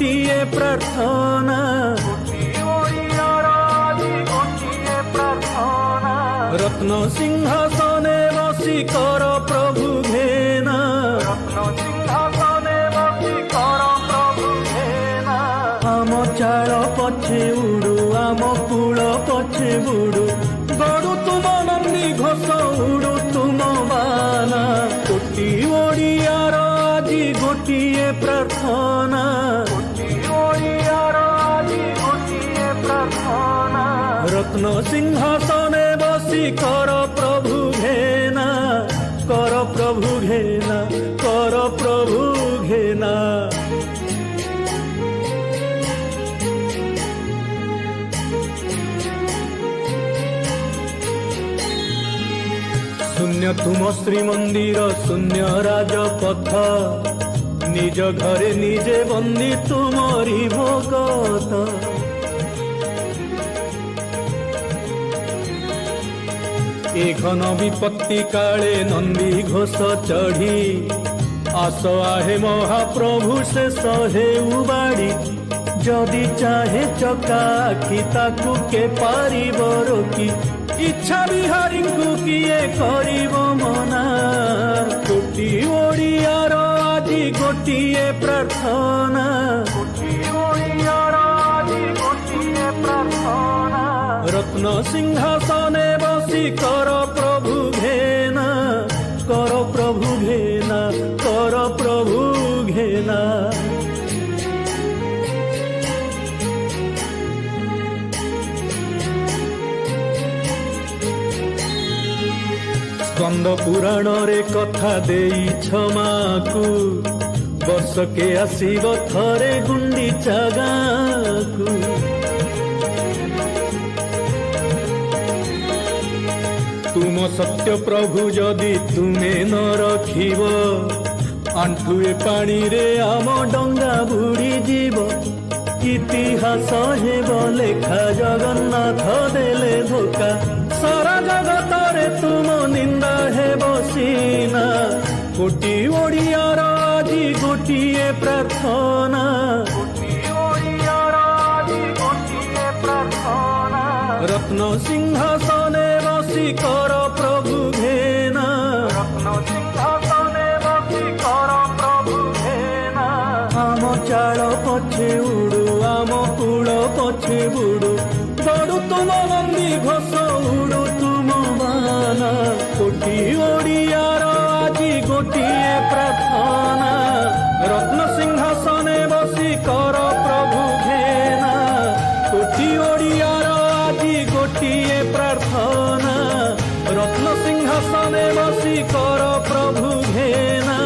गोटिए प्रार्थना रत्न सिंहासने बसी कर प्रभु घेना आम चाल पछे उड़ू आम कूल पछे बुड़ू गड़ू तुम नंदी घोष उड़ू तुम बाना कोटी ओडियार आजी गोटिए प्रार्थना रत्न सिंहासने बसी कर प्रभु घेना कर प्रभु घेना कर प्रभु घेना शून्य तुम श्रीमंदिर शून्य राजपथ निज घरे निजे बंदी तुमरी भगत ए घन विपत्ति काले नंदी घोष चढ़ी आस आहे महाप्रभु से सहे उबाड़ी जदि चाहे चका आखि ताकू के पारिब रोकी इच्छा बिहारी को किए करिब मना कोटी ओडियार आजी गोटिए प्रार्थना रत्न सिंहासने बसी कर प्रभु घेना कर प्रभु घेना कर प्रभु घेना स्कंद पुराण रे कथा देई क्षमाकू वर्ष के आसीब थरे गुंडीचा गाँकू तुम सत्य प्रभु जदि तुमे न रखिब आंठुए पानी रे आम डंगा बुड़ी जीव इतिहास हेब लेखा जगन्नाथ देले धोखा सारा जगत रे तुम निंदा हेब सीना कोटी ओडियार आजी गोटिए प्रार्थना रत्न सिंहासने बसी कर प्रभु घेना आम चाल पछे उड़ू आम कूल पछे बुड़ू गड़ू तुम नंदी घोष उड़ू तुम बाना कोटी ओडियार आजी गोटिए प्रार्थना रत्न सिंहासने बसी कर प्रभु घेना कोटी ओडियार गोटिए प्रार्थना रत्न सिंहासने बसी कर प्रभु घेना